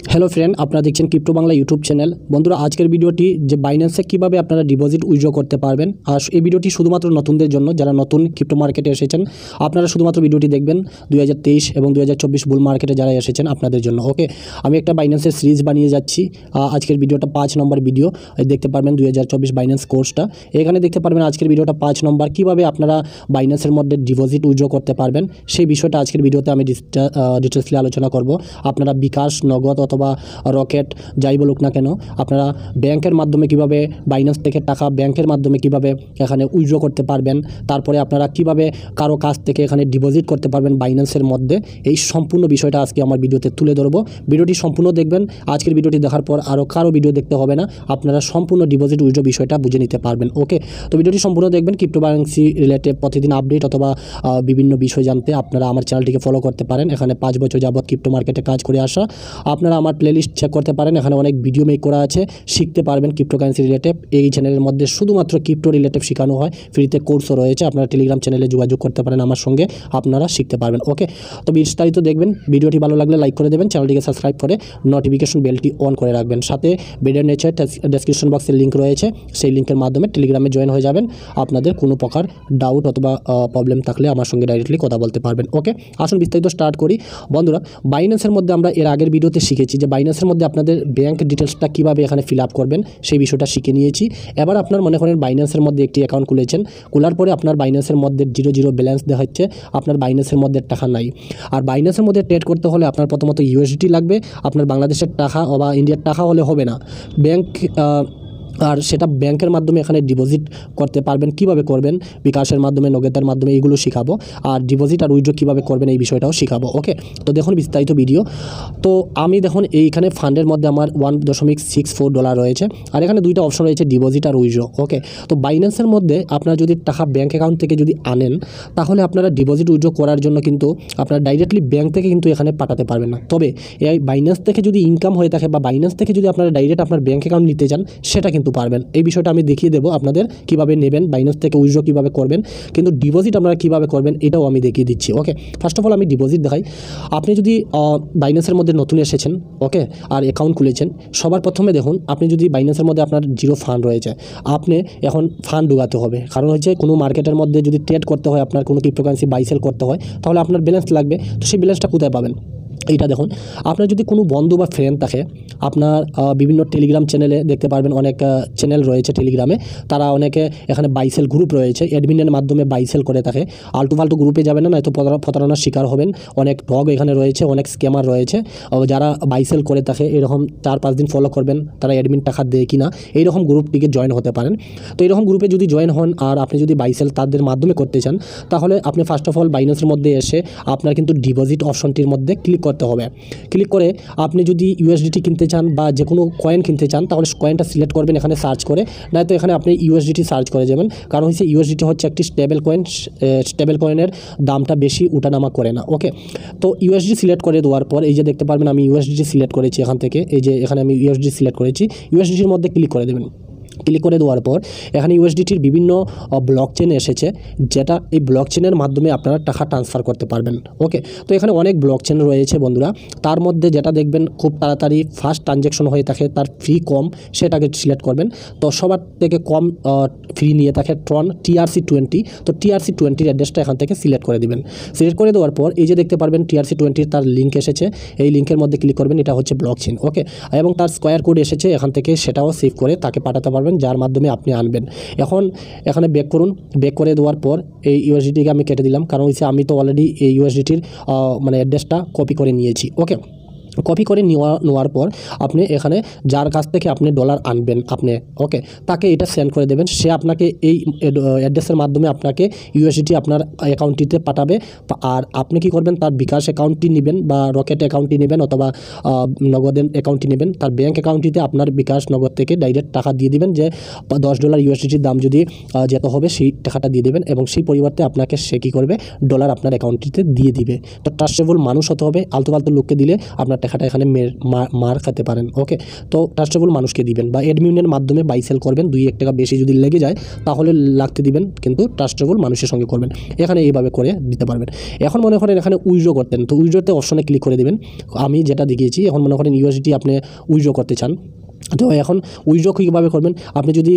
Hello friend, আপনারা দেখছেন crypto Bangla YouTube channel. বন্ধুরা, আজকের ভিডিওটি যে বাইন্যান্সে কীভাবে আপনারা ডিপোজিট উইথড্র করতে পারবেন, আর এই ভিডিওটি শুধুমাত্র নতুনদের জন্য, যারা নতুন ক্রিপ্টো মার্কেটে এসেছেন। আপনারা শুধুমাত্র ভিডিওটি দেখবেন 2023 এবং 2024 বুল মার্কেটে যারা এসেছেন আপনাদের জন্য। ওকে, আমি একটা বাইন্যান্সের সিরিজ বানিয়ে যাচ্ছি। আজকের ভিডিওটা 5 নম্বর ভিডিও। দেখতে পারবেন 2024 বাইন্যান্স কোর্সটা। এখানে দেখতে পারবেন আজকের ভিডিওটা 5 নম্বর, কীভাবে আপনারা বাইন্যান্সের মধ্যে ডিপোজিট উইথড্র করতে পারবেন সেই বিষয়টা আজকের ভিডিওতে আমি ডিটেলসলি আলোচনা করব। আপনারা বিকাশ, নগদ অথবা রকেট যাই বলুক না কেন, আপনারা ব্যাংকের মাধ্যমে কিভাবে বাইন্যান্স থেকে টাকা ব্যাংকের মাধ্যমে কিভাবে এখানে উইথড্র করতে পারবেন, তারপরে আপনারা কিভাবে কারো কাছ থেকে এখানে ডিপোজিট করতে পারবেন বাইন্যান্সের মধ্যে, এই সম্পূর্ণ বিষয়টা আজকে আমার ভিডিওতে তুলে ধরবো। ভিডিওটি সম্পূর্ণ দেখবেন। আজকের ভিডিওটি দেখার পর আরও কারো ভিডিও দেখতে হবে না, আপনারা সম্পূর্ণ ডিপোজিট উইথড্র বিষয়টা বুঝে নিতে পারবেন। ওকে, তো ভিডিওটি সম্পূর্ণ দেখবেন। ক্রিপ্টোকারেন্সি রিলেটেড প্রতিদিন আপডেট অথবা বিভিন্ন বিষয় জানতে আপনারা আমার চ্যানেলটিকে ফলো করতে পারেন। এখানে 5 বছর যাবত ক্রিপ্টো মার্কেটে কাজ করে আসা। আপনারা আমার প্লেলিস্ট চেক করতে পারেন, এখানে অনেক ভিডিও মেক করা আছে, শিখতে পারবেন ক্রিপ্টোকারেন্সি রিলেটেড। এই চ্যানেলের মধ্যে শুধুমাত্র ক্রিপ্টো রিলেটেড শেখানো হয়, ফ্রিতে কোর্সও রয়েছে। আপনারা টেলিগ্রাম চ্যানেলে যোগাযোগ করতে পারেন আমার সঙ্গে, আপনারা শিখতে পারবেন। ওকে, তো বিস্তারিত দেখবেন। ভিডিওটি ভালো লাগলে লাইক করে দেবেন, চ্যানেলটিকে সাবস্ক্রাইব করে নোটিফিকেশন বেলটি অন করে রাখবেন। সাথে ভিডিওর নিচে ডেসক্রিপশন বক্সের লিঙ্ক রয়েছে, সেই লিঙ্কের মাধ্যমে টেলিগ্রামে জয়েন হয়ে যাবেন। আপনাদের কোনো প্রকার ডাউট অথবা প্রবলেম থাকলে আমার সঙ্গে ডাইরেক্টলি কথা বলতে পারবেন। ওকে, আসুন বিস্তারিত স্টার্ট করি। বন্ধুরা, বাইন্যান্সের মধ্যে আমরা এর আগের ভিডিওতে শিখেছি যে বাইন্যান্সের মধ্যে আপনাদের ব্যাংক ডিটেলসটা কীভাবে এখানে ফিল আপ করবেন সেই বিষয়টা শিখে নিয়েছি। এবার আপনার মনে করেন বাইন্যান্সের মধ্যে একটি অ্যাকাউন্ট খুলেছেন, খোলার পরে আপনার বাইন্যান্সের মধ্যে 0 ব্যালেন্স দেখাচ্ছে, আপনার বাইন্যান্সের মধ্যে টাকা নাই। আর বাইন্যান্সের মধ্যে ট্রেড করতে হলে আপনার প্রথমত USDT লাগবে। আপনার বাংলাদেশের টাকা বা ইন্ডিয়ার টাকা হলে হবে না, ব্যাংক আর সেটা ব্যাংকের মাধ্যমে এখানে ডিপোজিট করতে পারবেন। কিভাবে করবেন, বিকাশের মাধ্যমে, নগদের মাধ্যমে, এইগুলো শেখাবো। আর ডিপোজিট আর উইথড্র কীভাবে করবেন এই বিষয়টাও শেখাবো। ওকে, তো দেখুন বিস্তারিত ভিডিও। তো আমি দেখুন এইখানে ফান্ডের মধ্যে আমার $1.64 রয়েছে, আর এখানে দুইটা অপশন রয়েছে, ডিপোজিট আর উইথড্র। ওকে, তো বাইন্যান্সের মধ্যে আপনারা যদি টাকা ব্যাংক অ্যাকাউন্ট থেকে যদি আনেন, তাহলে আপনারা ডিপোজিট উইথড্র করার জন্য কিন্তু আপনারা ডাইরেক্টলি ব্যাংক থেকে কিন্তু এখানে পাঠাতে পারবেন না। তবে এই বাইন্যান্স থেকে যদি ইনকাম হয়ে থাকে বা বাইন্যান্স থেকে যদি আপনারা ডাইরেক্ট আপনার ব্যাংক অ্যাকাউন্ট নিতে চান, সেটা কিন্তু পারবেন। এই বিষয়টা আমি দেখিয়ে দেবো আপনাদের, কিভাবে নেবেন, বাইন্যান্স থেকে উইথড্র কীভাবে করবেন, কিন্তু ডিপোজিট আপনারা কীভাবে করবেন এটাও আমি দেখিয়ে দিচ্ছি। ওকে, ফার্স্ট অফ অল আমি ডিপোজিট দেখাই। আপনি যদি বাইন্যান্সের মধ্যে নতুন এসেছেন, ওকে, আর অ্যাকাউন্ট খুলেছেন, সবার প্রথমে দেখুন আপনি যদি বাইন্যান্সের মধ্যে আপনার 0 ফান্ড রয়েছে, আপনি এখন ফান্ড ঢুকাতে হবে। কারণ হচ্ছে কোনো মার্কেটের মধ্যে যদি ট্রেড করতে হয়, আপনার কোনো ক্রিপ্টোকারেন্সি বাই সেল করতে হয়, তাহলে আপনার ব্যালেন্স লাগবে। তো সেই ব্যালেন্সটা কোথায় পাবেন? এইটা দেখুন, আপনার যদি কোনো বন্ধু বা ফ্রেন্ড থাকে, আপনার বিভিন্ন টেলিগ্রাম চ্যানেলে দেখতে পারবেন, অনেক চ্যানেল রয়েছে টেলিগ্রামে, তারা অনেকে এখানে বাইসেল গ্রুপ রয়েছে, অ্যাডমিনের মাধ্যমে বাইসেল করে থাকে। আলটু ফালতু গ্রুপে যাবেন না, নয়তো প্রতারণার শিকার হবেন। অনেক ডগ এখানে রয়েছে, অনেক স্ক্যামার রয়েছে, যারা বাইসেল করে থাকে। এরকম 4-5 দিন ফলো করবেন, তারা অ্যাডমিন টাকা দেয় কিনা, এইরকম গ্রুপটিকে জয়েন হতে পারেন। তো এইরকম গ্রুপে যদি জয়েন হন আর আপনি যদি বাইসেল তাদের মাধ্যমে করতে চান, তাহলে আপনি ফার্স্ট অফ অল বাইন্যান্সের মধ্যে এসে আপনার কিন্তু ডিপোজিট অপশনটির মধ্যে ক্লিক করতে হবে। ক্লিক করে আপনি যদি USDT কিনতে চান বা যে কোনো কয়েন কিনতে চান, তাহলে কয়েনটা সিলেক্ট করবেন এখানে সার্চ করে, নয়তো এখানে আপনি USDT সার্চ করে যাবেন। কারণ হচ্ছে USDT হচ্ছে একটি স্টেবল কয়েন, স্টেবল কয়েনের দামটা বেশি উঠানামা করে না। ওকে, তো USDT সিলেক্ট করে দেওয়ার পর এই যে দেখতে পারবেন আমি USDT সিলেক্ট করেছি এখান থেকে, এই যে এখানে আমি USDT সিলেক্ট করেছি, USDTর মধ্যে ক্লিক করে দেবেন। ক্লিক করে দেওয়ার পর এখানে USDTর বিভিন্ন ব্লক চেন এসেছে, যেটা এই ব্লক চেনের মাধ্যমে আপনারা টাকা ট্রান্সফার করতে পারবেন। ওকে, তো এখানে অনেক ব্লক চেন রয়েছে বন্ধুরা, তার মধ্যে যেটা দেখবেন খুব তাড়াতাড়ি ফাস্ট ট্রানজ্যাকশন হয়ে থাকে, তার ফি কম, সেটাকে সিলেক্ট করবেন। তো সবার থেকে কম ফি নিয়ে থাকে ট্রন TRC20। তো TRC20 অ্যাড্রেসটা এখান থেকে সিলেক্ট করে দেবেন। সিলেক্ট করে দেওয়ার পর এই যে দেখতে পারবেন TRC20 তার লিঙ্ক এসেছে, এই লিঙ্কের মধ্যে ক্লিক করবেন। এটা হচ্ছে ব্লক চেন। ওকে, এবং তার স্কোয়ার কোড এসেছে এখান থেকে, সেটাও সেভ করে তাকে পাঠাতে পারবেন, যার মাধ্যমে আপনি আনবেন। এখন এখানে ব্যাক করুন। ব্যাক করে দেওয়ার পর এই USDTকে আমি কেটে দিলাম, কারণ হচ্ছে আমি তো অলরেডি এই USDTর মানে অ্যাড্রেসটা কপি করে নিয়েছি। ওকে, কপি করে নেওয়ার পর আপনি এখানে যার কাছ থেকে আপনি ডলার আনবেন আপনি, ওকে, তাকে এটা সেন্ড করে দেবেন। সে আপনাকে এই অ্যাড্রেসের মাধ্যমে আপনাকে USDT আপনার অ্যাকাউন্টটিতে পাঠাবে। আর আপনি কি করবেন, তার বিকাশ অ্যাকাউন্টটি নেবেন বা রকেট অ্যাকাউন্টটি নেবেন অথবা নগদের অ্যাকাউন্টটি নেবেন। তার ব্যাঙ্ক অ্যাকাউন্টটিতে আপনার বিকাশ নগদ থেকে ডাইরেক্ট টাকা দিয়ে দিবেন, যে $10 USDTর দাম যদি যেতে হবে সেই টাকাটা দিয়ে দেবেন, এবং সেই পরিবর্তে আপনাকে সে কী করবে, ডলার আপনার অ্যাকাউন্টটিতে দিয়ে দিবে। তো ট্রাস্টেবল মানুষ হতে হবে, আলতু ফালতু লোককে দিলে আপনার টাকাটা এখানে মার খেতে পারেন। ওকে, তো ট্রাস্টেবল মানুষকে দিবেন বা অ্যাডমিনের মাধ্যমে বাই সেল করবেন, 2-1 টাকা বেশি যদি লেগে যায় তাহলে লাগতে দিবেন, কিন্তু ট্রাস্টেবল মানুষের সঙ্গে করবেন। এখানে এইভাবে করে দিতে পারবেন। এখন মনে করেন এখানে উইথড্র করতেন, তো উইথড্রতে অপশনে ক্লিক করে দেবেন। আমি যেটা দেখিয়েছি, এখন মনে করেন ইউএসডি আপনি উইথড্র করতে চান, তো এখন উইথড্র কীভাবে করবেন? আপনি যদি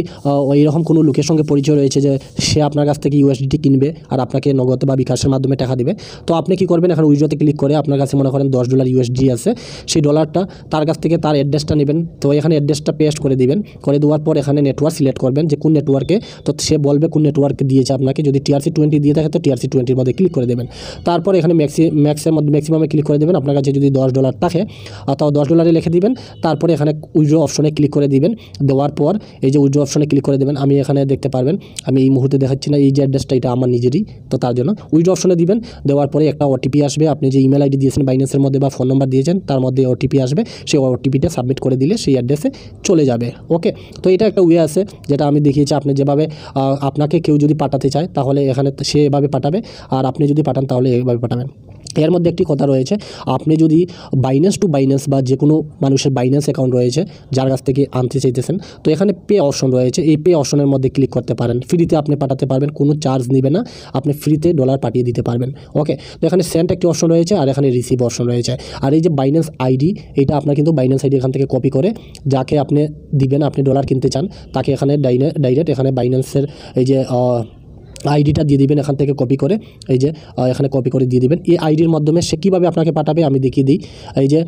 এইরকম কোনো লোকের সঙ্গে পরিচয় রয়েছে যে সে আপনার কাছ থেকে ইউএসডিটি কিনবে আর আপনাকে নগদ বা বিকাশের মাধ্যমে টাকা দেবে, তো আপনি কী করবেন, এখন উইথড্রতে ক্লিক করে আপনার কাছে মনে করেন $10 ইউএসডি আছে, সেই ডলারটা তার কাছ থেকে তার অ্যাড্রেসটা নেবেন। তো এখানে অ্যাড্রেসটা পেস্ট করে দিবেন, করে দেওয়ার পর এখানে নেটওয়ার্ক সিলেক্ট করবেন যে কোন নেটওয়ার্কে, তো সে বলবে কোন নেটওয়ার্কে দিয়েছে আপনাকে। যদি TRC20 দিয়ে থাকে তো TRC20 মধ্যে ক্লিক করে দেবেন। তারপর এখানে ম্যাক্সিমামে ক্লিক করে দেবেন। আপনার কাছে যদি $10 থাকে তাও $10 লিখে দিবেন। তারপরে এখানে উইথড্র অপশনে ক্লিক করে দিবেন। দেওয়ার পর এই যে উইথড্র অপশনে ক্লিক করে দেবেন। আমি এখানে দেখতে পারবেন, আমি এই মুহূর্তে দেখাচ্ছি না, এই যে অ্যাড্রেসটা এটা আমার নিজেরই, তো তার জন্য উইথড্র অপশনে দিবেন। দেওয়ার পরে একটা ওটিপি আসবে, আপনি যে ইমেল আইডি দিয়েছেন বাইন্যান্সের মধ্যে বা ফোন নাম্বার দিয়েছেন তার মধ্যে ওটিপি আসবে, সেই ওটিপিটা সাবমিট করে দিলে সেই অ্যাড্রেসে চলে যাবে। ওকে, তো এটা একটা ওয়ে আছে যেটা আমি দেখিয়েছি। আপনি যেভাবে আপনাকে কেউ যদি পাঠাতে চায় তাহলে এখানে সে এভাবে পাঠাবে, আর আপনি যদি পাঠান তাহলে এইভাবে পাঠাবেন। এর মধ্যে একটি কথা রয়েছে, আপনি যদি বাইন্যান্স টু বাইন্যান্স বা যে কোনো মানুষের বাইন্যান্স অ্যাকাউন্ট রয়েছে যার কাছ থেকে আনতে চাইতেছেন, তো এখানে পে অপশন রয়েছে, এই পে অপশনের মধ্যে ক্লিক করতে পারেন। ফ্রিতে আপনি পাঠাতে পারবেন, কোনো চার্জ নেবে না, আপনি ফ্রিতে ডলার পাঠিয়ে দিতে পারবেন। ওকে, তো এখানে সেন্ড একটি অপশন রয়েছে আর এখানে রিসিভ অপশন রয়েছে। আর এই যে বাইন্যান্স আইডি, এটা আপনার কিন্তু বাইন্যান্স আইডি এখান থেকে কপি করে যাকে আপনি দিবেন, আপনি ডলার কিনতে চান তাকে এখানে ডাইরেক্ট এখানে বাইন্যান্সের এই যে আইডিটা দিয়ে দিবেন, এখান থেকে কপি করে এই যে এখানে কপি করে দিয়ে দিবেন। এই আইডির মাধ্যমে সে কীভাবে আপনাকে পাঠাবে আমি দেখিয়ে দিই। এই যে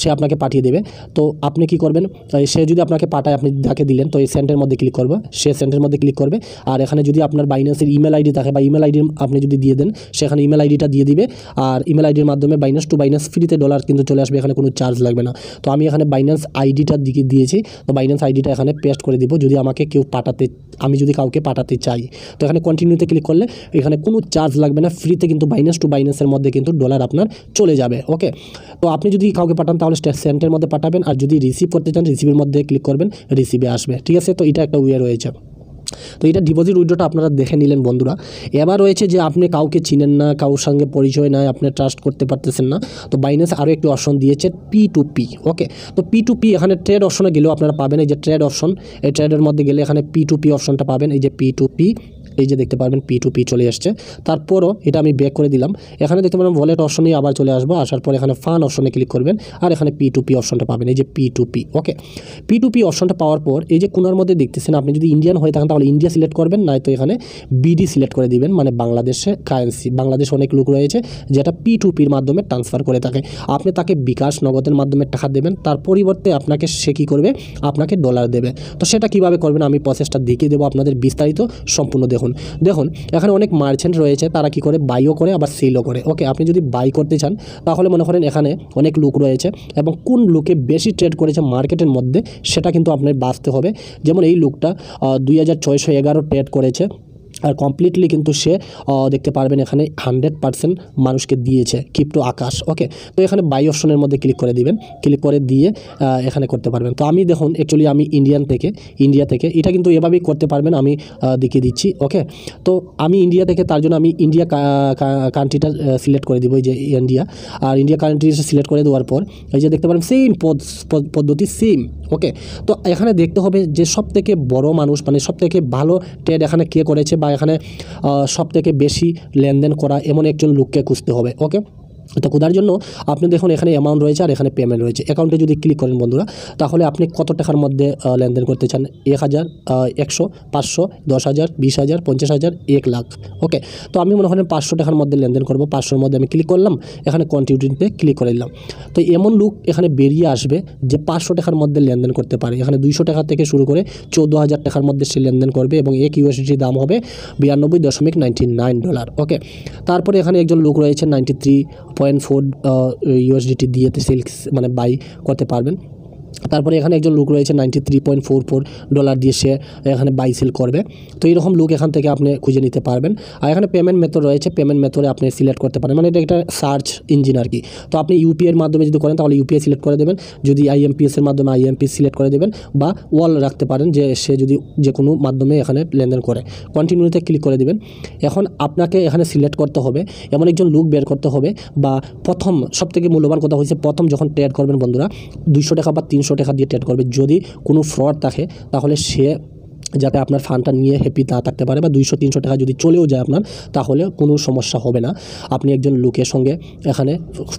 সে আপনাকে পাঠিয়ে দেবে, তো আপনি কি করবেন, সে যদি আপনাকে পাঠায় আপনি যাকে দিলেন, তো এই সেন্টের মধ্যে ক্লিক করবে, সে সেন্টের মধ্যে ক্লিক করবে। আর এখানে যদি আপনার বাইন্যান্সের ইমেল আইডি থাকে বা ইমেল আইডি আপনি যদি দিয়ে দেন, সেখানে ইমেল আইডিটা দিয়ে দিবে। আর ইমেল আইডির মাধ্যমে বাইন্যান্স টু বাইন্যান্স ফ্রিতে ডলার কিন্তু চলে আসবে, এখানে কোনো চার্জ লাগবে না। তো আমি এখানে বাইন্যান্স আইডিটা দিয়েছি, তো বাইন্যান্স আইডিটা এখানে পেস্ট করে দিব। যদি আমাকে কেউ আমি যদি কাউকে পাঠাতে চাই, তো এখানে কন্টিনিউতে ক্লিক করলে এখানে কোনো চার্জ লাগবে না, ফ্রিতে কিন্তু বাইন্যান্স টু বাইন্যান্সের মধ্যে কিন্তু ডলার আপনার চলে যাবে। ওকে, তো আপনি যদি কাউকে পাঠান তাহলে সেন্টের মধ্যে পাঠাবেন, আর যদি রিসিভ করতে চান রিসিভের মধ্যে ক্লিক করবেন, রিসিভে আসবে। ঠিক আছে, তো এটা একটা ওয়ে রয়েছে। তো এটা ডিপোজিট উইথড্রটা আপনারা দেখে নিলেন বন্ধুরা। এবার রয়েছে যে আপনি কাউকে চিনেন না, কারোর সঙ্গে পরিচয় নাই, আপনি ট্রাস্ট করতে পারতেছেন না, তো বাইন্যান্স আরও একটি অপশন দিয়েছে P2P। ওকে, তো P2P এখানে ট্রেড অপশনে গেলেও আপনারা পাবেন, এই যে ট্রেড অপশন, এই ট্রেডের মধ্যে গেলে এখানে P2P অপশনটা পাবেন। এই যে P2P, এই যে দেখতে পারবেন P2P চলে আসছে। তারপরও এটা আমি ব্যাক করে দিলাম, এখানে দেখতে পারেন ওয়ালেট অপশনে আবার চলে আসবো। আসার পর এখানে ফান্ড অপশনে ক্লিক করবেন আর এখানে P2P অপশনটা পাবেন, এই যে P2P। ওকে, P2P অপশনটা পাওয়ার পর এই যে কোনার মধ্যে দেখতেছেন, আপনি যদি ইন্ডিয়ান হয়ে থাকেন তাহলে ইন্ডিয়া সিলেক্ট করবেন, নাই তো এখানে BD সিলেক্ট করে দিবেন, মানে বাংলাদেশে কারেন্সি। বাংলাদেশে অনেক লোক রয়েছে যেটা P2Pর মাধ্যমে ট্রান্সফার করে থাকে, আপনি তাকে বিকাশ নগদের মাধ্যমে টাকা দেবেন, তার পরিবর্তে আপনাকে সে কী করবে, আপনাকে ডলার দেবে। তো সেটা কীভাবে করবেন আমি প্রসেসটা দেখিয়ে দেবো আপনাদের, বিস্তারিত সম্পূর্ণ দেখুন। এখানে অনেক মার্চেন্ট রয়েছে, তারা কি করে বাইও করে আবার সেলও করে। ওকে, আপনি যদি বাই করতে চান তাহলে মনে করেন এখানে অনেক লোক রয়েছে এবং কোন লোকে বেশি ট্রেড করেছে মার্কেটের মধ্যে সেটা কিন্তু আপনার বাঁচতে হবে। যেমন এই লোকটা 2611 ট্রেড করেছে, আর কমপ্লিটলি কিন্তু সে দেখতে পারবেন এখানে 100% মানুষকে দিয়েছে ক্রিপ্টো আকাশ। ওকে, তো এখানে বাই অপশনের মধ্যে ক্লিক করে দিবেন, ক্লিক করে দিয়ে এখানে করতে পারবেন। তো আমি দেখুন অ্যাকচুয়ালি আমি ইন্ডিয়া থেকে এটা কিন্তু এভাবেই করতে পারবেন, আমি দেখিয়ে দিচ্ছি। ওকে, তো আমি ইন্ডিয়া থেকে, তার জন্য আমি ইন্ডিয়া কান্ট্রিটা সিলেক্ট করে দিব, এই যে ইন্ডিয়া, আর ইন্ডিয়া কান্ট্রি সিলেক্ট করে দেওয়ার পর এই যে দেখতে পারেন সেম পদ্ধতি সেম। ওকে, তো এখানে দেখতে হবে যে সবথেকে বড় মানুষ, মানে সবথেকে ভালো ট্রেড এখানে কে করেছে বা এখানে সবথেকে বেশি লেনদেন করা এমন একজন লোককে খুঁজতে হবে। ওকে, তো খোঁজার জন্য আপনি দেখুন এখানে অ্যামাউন্ট রয়েছে আর এখানে পেমেন্ট রয়েছে। অ্যাকাউন্টে যদি ক্লিক করেন বন্ধুরা, তাহলে আপনি কত টাকার মধ্যে লেনদেন করতে চান, 1000, 100, 500, 10,000, 20,000, 50,000, 1 লাখ। ওকে, তো আমি মনে করেন 500 টাকার মধ্যে লেনদেন করব, 500-র মধ্যে আমি ক্লিক করলাম, এখানে কন্টিনিউতে ক্লিক করে দিলাম। তো এমন লোক এখানে বেরিয়ে আসবে যে 500 টাকার মধ্যে লেনদেন করতে পারে। এখানে 200 টাকা থেকে শুরু করে 14,000 টাকার মধ্যে সে লেনদেন করবে এবং এক USDT দাম হবে $92.99। ওকে, তারপরে এখানে একজন লোক রয়েছে 93.4 USDT দিয়ে সেলস মানে বাই করতে পারবেন। তারপরে এখানে একজন লোক রয়েছে $93.44 দিয়ে সে এখানে বাই সেল করবে। তো এইরকম লোক এখান থেকে আপনি খুঁজে নিতে পারবেন। আর এখানে পেমেন্ট মেথড রয়েছে, পেমেন্ট মেথডে আপনি সিলেক্ট করতে পারেন, মানে এটা একটা সার্চ ইঞ্জিন আর কি। তো আপনি ইউপিআইয়ের মাধ্যমে যদি করেন তাহলে ইউপিআই সিলেক্ট করে দেবেন, যদি আইএমপিএসের মাধ্যমে আইএমপিএস সিলেক্ট করে দেবেন, বা ওয়াল রাখতে পারেন যে সে যদি যে কোনো মাধ্যমে এখানে লেনদেন করে, কন্টিনিউতে ক্লিক করে দেবেন। এখন আপনাকে এখানে সিলেক্ট করতে হবে, এমন একজন লোক বের করতে হবে, বা প্রথম সবথেকে মূল্যবান কথা হচ্ছে প্রথম যখন ট্রেড করবেন বন্ধুরা 200 টাকা বা 300 টাকা দিয়ে ট্রেড করবে। যদি কোনো ফ্রড থাকে তাহলে সে যাতে আপনার ফান্ডটা নিয়ে হ্যাপি তা থাকতে পারে, বা 200-300 টাকা যদি চলেও যায় আপনার, তাহলে কোনো সমস্যা হবে না। আপনি একজন লোকের সঙ্গে এখানে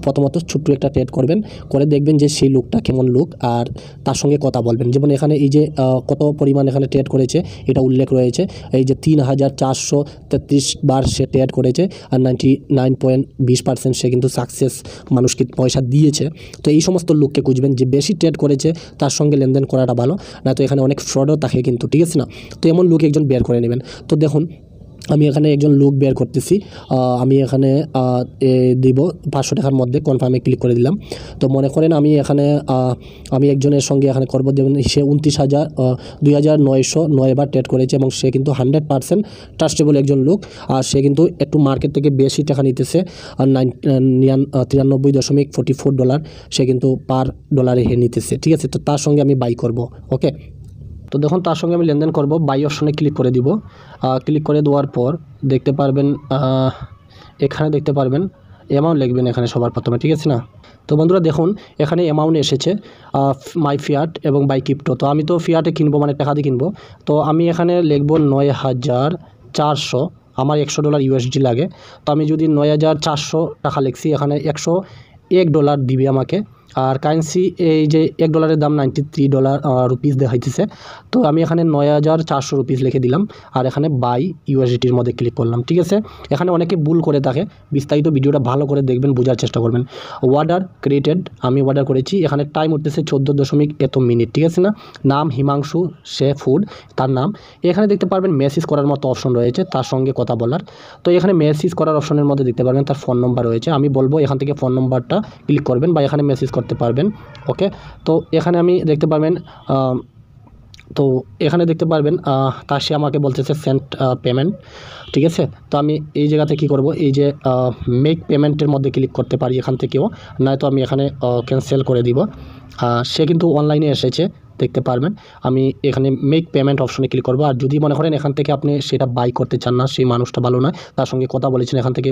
প্রথমত ছোট্ট একটা ট্রেড করবেন, করে দেখবেন যে সেই লোকটা কেমন লোক, আর তার সঙ্গে কথা বলবেন। যেমন এখানে এই যে কত পরিমাণ এখানে ট্রেড করেছে এটা উল্লেখ রয়েছে, এই যে 3433 বার সে ট্রেড করেছে, আর 99.20% সে কিন্তু সাকসেস মানুষকে পয়সা দিয়েছে। তো এই সমস্ত লোককে খুঁজবেন, যে বেশি ট্রেড করেছে তার সঙ্গে লেনদেন করাটা ভালো, না তো এখানে অনেক ফ্রডও থাকে কিন্তু, ঠিক আছে না। তো এমন লোক একজন বের করে নেবেন। তো দেখুন আমি এখানে একজন লোক বের করতেছি, আমি এখানে দিব 500 টাকার মধ্যে, কনফার্মে ক্লিক করে দিলাম। তো মনে করেন আমি এখানে আমি একজনের সঙ্গে এখানে করব, যেমন সে 29,909 বার ট্রেড করেছে, এবং সে কিন্তু 100% ট্রাস্টেবল একজন লোক, আর সে কিন্তু একটু মার্কেট থেকে বেশি টাকা নিতেছে, আর $93.44 সে কিন্তু পার ডলারে নিতেছে, ঠিক আছে। তো তার সঙ্গে আমি বাই করব, ওকে। তো দেখুন তার সঙ্গে আমি লেনদেন করব, বাই অপশনে ক্লিক করে দিব। ক্লিক করে দেওয়ার পর দেখতে পারবেন, এখানে দেখতে পারবেন অ্যামাউন্ট লিখবেন এখানে সবার প্রথমে, ঠিক আছে না। তো বন্ধুরা দেখুন এখানে অ্যামাউন্ট এসেছে মাই ফিয়াট এবং বাই ক্রিপ্টো। তো আমি তো ফিয়াটে কিনবো, মানে টাকা দিয়ে কিনবো। তো আমি এখানে লিখব 9,400, আমার $100 ইউএসডি লাগে। তো আমি যদি 9,400 টাকা লিখছি, এখানে $101 দিবে আমাকে। আর কারেন্সি এই যে $1 দাম $93 দেখাইতেছে। তো আমি এখানে 9,400 রুপিস লিখে দিলাম, আর এখানে বাই ইউএসডিটির মধ্যে ক্লিক করলাম, ঠিক আছে। এখানে অনেকে ভুল করে থাকে, বিস্তারিত ভিডিওটা ভালো করে দেখবেন, বোঝার চেষ্টা করবেন। অর্ডার ক্রিয়েটেড, আমি অর্ডার করেছি, এখানে টাইম উঠতেছে 14.1 মিনিট, ঠিক আছে না। নাম হিমাংশু, সে ফুড তার নাম। এখানে দেখতে পারবেন মেসেজ করার মতো অপশন রয়েছে, তার সঙ্গে কথা বলার। তো এখানে মেসেজ করার অপশনের মধ্যে দেখতে পারবেন তার ফোন নম্বর রয়েছে, আমি বলবো এখান থেকে ফোন নম্বরটা ক্লিক করবেন, বা এখানে মেসেজ করতে পারবেন, ওকে। তো এখানে আমি দেখতে পারবেন তার সে আমাকে বলতেছে সেন্ড পেমেন্ট, ঠিক আছে। তো আমি এই জায়গাতে কি করব, এই যে মেক পেমেন্টের মধ্যে ক্লিক করতে পারি এখান থেকেও, নয়তো আমি এখানে ক্যান্সেল করে দিব। সে কিন্তু অনলাইনে এসেছে, দেখতে পারবেন। আমি এখানে মেক পেমেন্ট অপশনে ক্লিক করব। আর যদি মনে করেন এখান থেকে আপনি সেটা বাই করতে চান না, সেই মানুষটা ভালো নয়, তার সঙ্গে কথা বলেছেন, এখান থেকে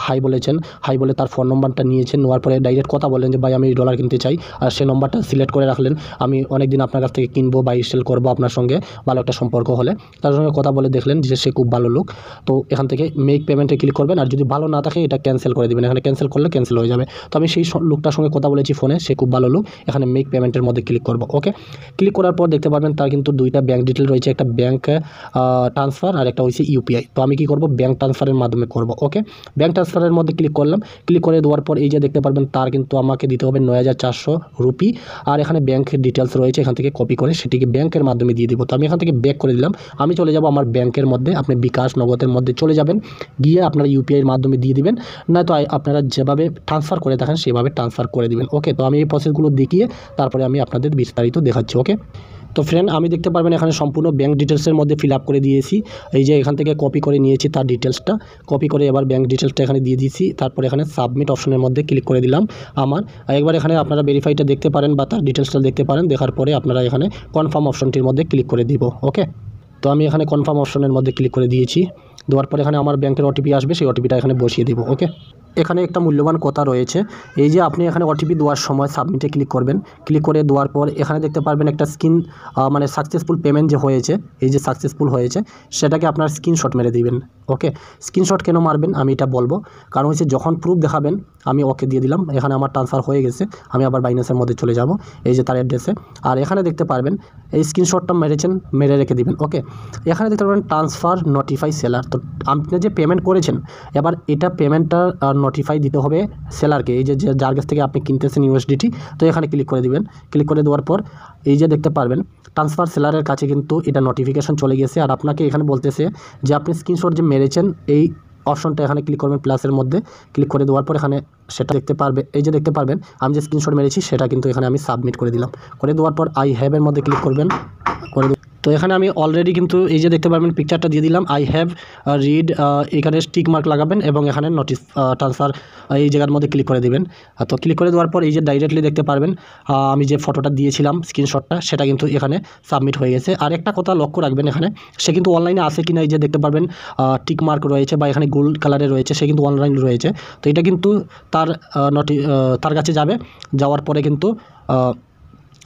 হাই বলেছেন, হাই বলে তার ফোন নম্বরটা নিয়েছেন, নেওয়ার পরে ডাইরেক্ট কথা বললেন যে ভাই আমি $1 কিনতে চাই, আর সে নম্বরটা সিলেক্ট করে রাখলেন, আমি অনেক দিন আপনার কাছ থেকে কিনবো, বাই সেল করবো, আপনার সঙ্গে ভালো একটা সম্পর্ক হলে তার সঙ্গে কথা বলে দেখলেন যে সে খুব ভালো লোক। তো এখান থেকে মেক পেমেন্টে ক্লিক করবেন, আর যদি ভালো না থাকে এটা ক্যান্সেল করে দেবেন, এখানে ক্যান্সেল করলে ক্যান্সেল হয়ে যাবে। তো আমি সেই লোকটার সঙ্গে কথা বলেছি ফোনে, সে খুব ভালো লোক, এখানে মেক পেমেন্টের মধ্যে ক্লিক করবো, ওকে। ক্লিক করার পর দেখতে পারবেন তার কিন্তু দুইটা ব্যাঙ্ক ডিটেল রয়েছে, একটা ব্যাঙ্ক ট্রান্সফার আর একটা হচ্ছে ইউপিআই। তো আমি কি করব, ব্যাঙ্ক ট্রান্সফারের মাধ্যমে করব, ওকে। ব্যাঙ্ক ট্রান্সফারের মধ্যে ক্লিক করলাম। ক্লিক করে দেওয়ার পর এই যে দেখতে পারবেন তার কিন্তু আমাকে দিতে হবে 9,400 রুপি, আর এখানে ব্যাঙ্কের ডিটেলস রয়েছে, এখান থেকে কপি করে সেটিকে ব্যাঙ্কের মাধ্যমে দিয়ে দিব। তো আমি এখান থেকে ব্যাক করে দিলাম, আমি চলে যাব আমার ব্যাঙ্কের মধ্যে, আপনি বিকাশ নগদের মধ্যে চলে যাবেন, গিয়ে আপনারা ইউপিআইয়ের মাধ্যমে দিয়ে দিবেন, না তো আপনারা যেভাবে ট্রান্সফার করে থাকেন সেভাবে ট্রান্সফার করে দিবেন, ওকে। তো আমি এই প্রসেসগুলো দেখিয়ে তারপরে আমি আপনাদের বিস্তারিত দেখাচ্ছি, ওকে। তো ফ্রেন্ড আমি দেখতে পারবেন এখানে সম্পূর্ণ ব্যাঙ্ক ডিটেলসের মধ্যে ফিল আপ করে দিয়েছি, এই যে এখান থেকে কপি করে নিয়েছি তার ডিটেলসটা, কপি করে এবার ব্যাঙ্ক ডিটেলসটা এখানে দিয়ে দিয়েছি। তারপরে এখানে সাবমিট অপশনের মধ্যে ক্লিক করে দিলাম আমার। একবার এখানে আপনারা ভেরিফাইটা দেখতে পারেন বা তার ডিটেলসটা দেখতে পারেন, দেখার পরে আপনারা এখানে কনফার্ম অপশনটির মধ্যে ক্লিক করে দিব, ওকে। তো আমি এখানে কনফার্ম অপশনের মধ্যে ক্লিক করে দিয়েছি, দেওয়ার পরে এখানে আমার ব্যাঙ্কের ওটিপি আসবে, সেই ওটিপিটা এখানে বসিয়ে দিব, ওকে। এখানে একটা মূল্যবান কথা রয়েছে, এই যে আপনি এখানে ওটিপি দেওয়ার সময় সাবমিটে ক্লিক করবেন, ক্লিক করে দেওয়ার পর এখানে দেখতে পারবেন একটা স্ক্রিন মানে সাকসেসফুল পেমেন্ট যে হয়েছে, এই যে সাকসেসফুল হয়েছে সেটাকে আপনার স্ক্রিনশট মেরে দিবেন, ওকে। স্ক্রিনশট কেন মারবেন আমি এটা বলবো, কারণ হচ্ছে যখন প্রুফ দেখাবেন, আমি ওকে দিয়ে দিলাম, এখানে আমার ট্রান্সফার হয়ে গেছে, আমি আবার বাইন্যান্সের মধ্যে চলে যাব, এই যে তার অ্যাড্রেসে। আর এখানে দেখতে পারবেন এই স্ক্রিনশটটা মেরে রেখে দিবেন, ওকে। এখানে দেখতে পারবেন ট্রান্সফার নোটিফাই সেলার, তো আপনি যে পেমেন্ট করেছেন এবার এটা পেমেন্টটা নোটিফাই দিতে হবে সেলারকে, এই যে যার কাছ থেকে আপনি কিনতেছেন ইউএসডিটি। তো এখানে ক্লিক করে দিবেন, ক্লিক করে দেওয়ার পর এই যে দেখতে পারবেন ট্রান্সফার সেলারের কাছে কিন্তু এটা নোটিফিকেশন চলে গেছে, আর আপনাকে এখানে বলতেছে যে আপনি স্ক্রিনশট যে মেরেছেন এই অপশনটা এখানে ক্লিক করবেন, প্লাসের মধ্যে ক্লিক করে দেওয়ার পর এখানে সেটা দেখতে পারবে, এই যে দেখতে পারবেন আমি যে স্ক্রিনশট মেরেছি সেটা কিন্তু এখানে আমি সাবমিট করে দিলাম। করে দেওয়ার পর আই হ্যাভের মধ্যে ক্লিক করবেন, তো এখানে আমি অলরেডি কিন্তু এই যে দেখতে পারবেন পিকচারটা দিয়ে দিলাম, আই হ্যাভ রিড, এখানে স্টিক মার্ক লাগাবেন এবং এখানে নোটিস ট্রান্সফার এই জায়গার মধ্যে ক্লিক করে দিবেন। তো ক্লিক করে দেওয়ার পর এই যে ডাইরেক্টলি দেখতে পারবেন আমি যে ফটোটা দিয়েছিলাম স্ক্রিনশটটা সেটা কিন্তু এখানে সাবমিট হয়ে গেছে। আর একটা কথা লক্ষ্য রাখবেন, এখানে সে কিন্তু অনলাইনে আছে কিনা এই যে দেখতে পারবেন টিক মার্ক রয়েছে বা এখানে গোল্ড কালারে রয়েছে, সে কিন্তু অনলাইন রয়েছে। তো এটা কিন্তু তার কাছে যাবে, যাওয়ার পরে কিন্তু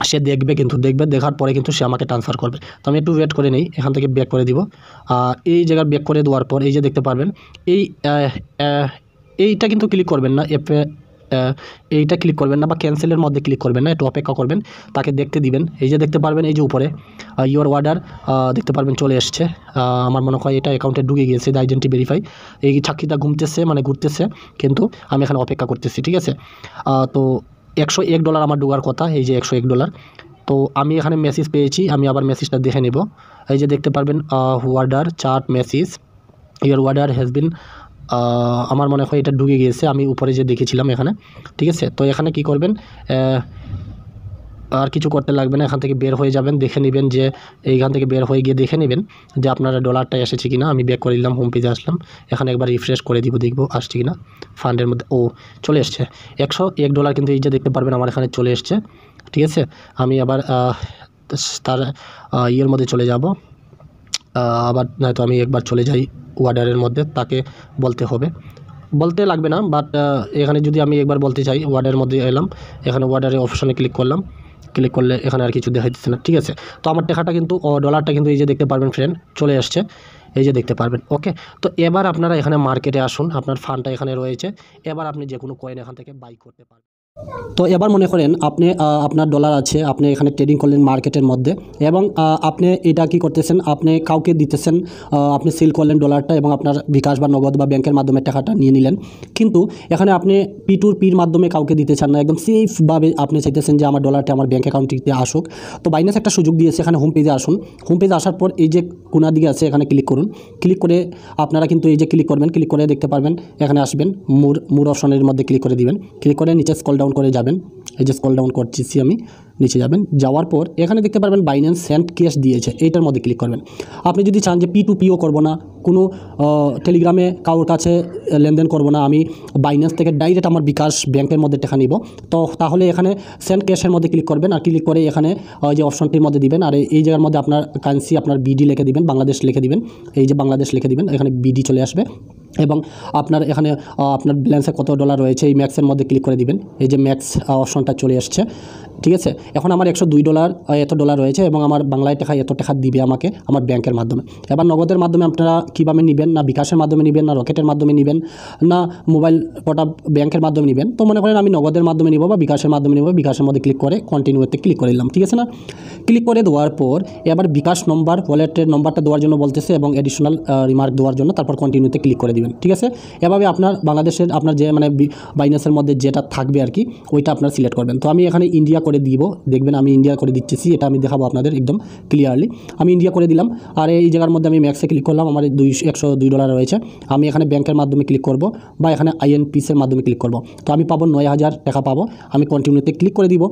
সে দেখবে, কিন্তু দেখার পরে কিন্তু সে আমাকে ট্রান্সফার করবে। তো আমি একটু ওয়েট করে নিই, এখান থেকে ব্যাক করে দিব। এই জায়গার ব্যাক করে দেওয়ার পর এই যে দেখতে পারবেন এইটা কিন্তু ক্লিক করবেন না, এইটা ক্লিক করবেন না বা ক্যান্সেলের মধ্যে ক্লিক করবেন না, একটু অপেক্ষা করবেন, তাকে দেখতে দিবেন। এই যে দেখতে পারবেন এই যে উপরে ইওর অর্ডার দেখতে পারবেন চলে এসছে। আমার মনে হয় এটা অ্যাকাউন্টে ঢুকে গিয়েছে, আইডেন্টি ভেরিফাই। এই চাকরিটা ঘুরতেছে, কিন্তু আমি এখানে অপেক্ষা করতেছি, ঠিক আছে। তো $101 আমার ঢোকার কথা, এই যে $101। তো আমি এখানে মেসেজ পেয়েছি, আমি আবার মেসেজটা দেখে নেব। এই যে দেখতে পারবেন order chart message, your order has been, আমার মনে হয় এটা ঢুকে গিয়েছে, আমি উপরে যে দেখেছিলাম এখানে, ঠিক আছে। তো এখানে কি করবেন, আর কিছু করতে লাগবে না, এখান থেকে বের হয়ে যাবেন, দেখে নেবেন যে এইখান থেকে বের হয়ে গিয়ে দেখে নেবেন যে আপনার ডলারটা এসেছে কিনা। আমি ব্যাক করে দিলাম, হোম পেজে আসলাম, এখানে একবার রিফ্রেশ করে দিব, দেখবো আসছে কিনা ফান্ডের মধ্যে। চলে এসছে $101 কিন্তু এই যে দেখতে পারবেন আমার এখানে চলে এসছে, ঠিক আছে। আমি আবার তার ইয়ের মধ্যে চলে যাব, আবার নয়তো আমি একবার চলে যাই অর্ডারের মধ্যে, তাকে বলতে লাগবে না, বাট এখানে যদি আমি একবার বলতে চাই, ওয়ার্ডের মধ্যে এলাম, এখানে ওয়ার্ডারের অপশনে ক্লিক করলাম, ক্লিক করলে এখানে আর কিছু দেখাইতেছে না, ঠিক আছে। তো আমার টাকাটা কিন্তু ডলারটা কিন্তু এই যে দেখতে পারবেন ফ্রেন্ড চলে আসছে, এই যে দেখতে পারবেন। ওকে, তো এবার আপনারা এখানে মার্কেটে আসুন, আপনার ফান্ডটা এখানে রয়েছে, এবার আপনি যে কোনো কয়েন এখান থেকে বাই করতে পারবেন। তো এবার মনে করেন আপনি আপনার ডলার আছে, আপনি এখানে ট্রেডিং করলেন মার্কেটের মধ্যে, এবং আপনি এটা কি করতেছেন, আপনি কাউকে দিতেছেন, আপনি সেল করলেন ডলারটা এবং আপনার বিকাশ বা নগদ বা ব্যাংকের মাধ্যমে টাকাটা নিয়ে নিলেন। কিন্তু এখানে আপনি P2P মাধ্যমে কাউকে দিতে চান না, একদম সেফভাবে আপনি চাইতেছেন যে আমার ডলারটা আমার ব্যাঙ্ক অ্যাকাউন্টটিতে আসুক। তো বাইন্যান্স একটা সুযোগ দিয়েছে, এখানে হোম পেজে আসুন, হোম পেজে আসার পর এই যে কোনার দিকে আছে এখানে ক্লিক করুন, ক্লিক করে আপনারা কিন্তু এই যে ক্লিক করবেন, ক্লিক করে দেখতে পারবেন এখানে আসবেন, মোর অপশনের মধ্যে ক্লিক করে দিবেন, ক্লিক করে নিচে স্ক্রল ডাউন করে যাবেন, এই যে স্ক্রল ডাউন করছি আমি, নিচে যাবেন, যাওয়ার পর এখানে দেখতে পারবেন বাইন্যান্স সেন্ড ক্যাশ দিয়েছে, এইটার মধ্যে ক্লিক করবেন। আপনি যদি চান যে P2Pও করবো না, কোনো টেলিগ্রামে কারোর কাছে লেনদেন করবো না, আমি বাইন্যান্স থেকে ডাইরেক্ট আমার বিকাশ ব্যাংকের মধ্যে টাকা নিব, তো তাহলে এখানে সেন্ড ক্যাশের মধ্যে ক্লিক করবেন, আর ক্লিক করে এখানে যে অপশনটির মধ্যে দিবেন, আর এই জায়গার মধ্যে আপনার কারেন্সি আপনার BD লিখে দিবেন, বাংলাদেশ লিখে দিবেন, এই যে বাংলাদেশ লিখে দিবেন, এখানে BD চলে আসবে, এবং আপনার এখানে আপনার ব্যালেন্সে কত ডলার রয়েছে এই ম্যাক্সের মধ্যে ক্লিক করে দিবেন, এই যে ম্যাক্স অপশনটা চলে আসছে, ঠিক আছে। এখন আমার $102 এত ডলার রয়েছে এবং আমার বাংলায় টাকা এত টাকা দিবে আমাকে আমার ব্যাংকের মাধ্যমে। এবার নগদের মাধ্যমে আপনারা কীভাবে নেবেন, না বিকাশের মাধ্যমে নেবেন, না রকেটের মাধ্যমে নেবেন, না মোবাইল কটা ব্যাংকের মাধ্যমে নেবেন। তো মনে করেন আমি নগদের মাধ্যমে নিব বা বিকাশের মাধ্যমে নিব, বিকাশের মধ্যে ক্লিক করে কন্টিনিউতে ক্লিক করে দিলাম, ঠিক আছে না। ক্লিক করে দেওয়ার পর এবার বিকাশ নম্বর, ওয়ালেটের নম্বরটা দেওয়ার জন্য বলতেছে এবং এডিশনাল রিমার্ক দেওয়ার জন্য, তারপর কন্টিনিউতে ক্লিক করে দিবেন, ঠিক আছে। এভাবে আপনার বাংলাদেশের আপনার যে মানে বাইন্যান্সের মধ্যে যেটা থাকবে আর কি, ওইটা আপনার সিলেক্ট করবেন। তো আমি এখানে ইন্ডিয়া করে দিব, দেখবেন আমি ইন্ডিয়া করে দিচ্ছি, এটা আমি দেখাবো আপনাদের একদম ক্লিয়ারলি। আমি ইন্ডিয়া করে দিলাম, আর এই জায়গার মধ্যে আমি ম্যাক্সে ক্লিক করলাম, আমার $102 রয়েছে। আমি এখানে ব্যাংকের মাধ্যমে ক্লিক করব বা এখানে INPSের মাধ্যমে ক্লিক করব, তো আমি পাবো 9,000 টাকা পাবো। আমি কন্টিনিউতে ক্লিক করে দিব,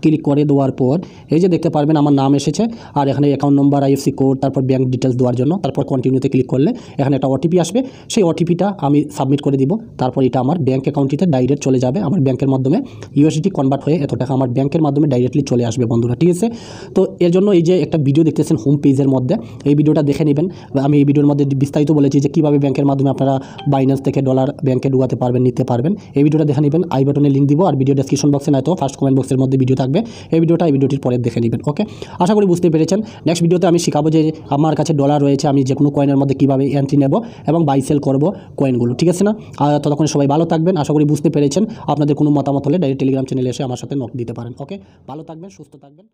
ক্লিক করে দেওয়ার পর এই যে দেখতে পারবেন আমার নাম এসেছে, আর এখানে অ্যাকাউন্ট নম্বর, IFSC কোড, তারপর ব্যাঙ্ক ডিটেলস দেওয়ার জন্য, তারপর কন্টিনিউতে ক্লিক করলে এখানে একটা OTP আসবে, সেই OTPটা আমি সাবমিট করে দিব। তারপর এটা আমার ব্যাঙ্ক অ্যাকাউন্টটিতে ডাইরেক্ট চলে যাবে, আমার ব্যাংকের মাধ্যমে USDT কনভার্ট হয়ে এত টাকা আমার ব্যাংকের মাধ্যমে ডাইরেক্টলি চলে আসবে বন্ধুরা, ঠিক আছে। তো এর জন্য এই যে একটা ভিডিও দেখতেছেন হোম পেজের মধ্যে, এই ভিডিওটা দেখে নেবেন। আমি এই ভিডিওর মধ্যে বিস্তারিত বলেছি যে কীভাবে ব্যাংকের মাধ্যমে আপনারা বাইন্যান্স থেকে ডলার ব্যাংকে ঢুকাতে পারবেন, নিতে পারবেন। এই ভিডিওটা দেখে নেবেন, আই বাটনে লিঙ্ক দিব, আর ভিডিও ডেসক্রিপশন বক্সে নয়তো ফার্স্ট কমেন্ট বক্সের মধ্যে ভিডিও থাকবে, এই ভিডিওটির পরে দেখে নেবেন। ওকে, আশা করি বুঝতে পেরেছেন। নেক্সট ভিডিওতে আমি শেখাবো যে আমার কাছে ডলার রয়েছে, আমি যে কোনো কয়েনের মধ্যে কীভাবে এন্ট্রি নেব এবং বাই সেল করবো কয়েনগুলো, ঠিক আছে না। ততক্ষণ সবাই ভালো থাকবেন, আশা করি বুঝতে পেরেছেন। আপনাদের কোনো মতামত হলে ডাইরেক্ট টেলিগ্রাম চ্যানেলে এসে আমার সাথে নক দিতে পারেন। ওকে, ভালো থাকবেন, সুস্থ থাকবেন।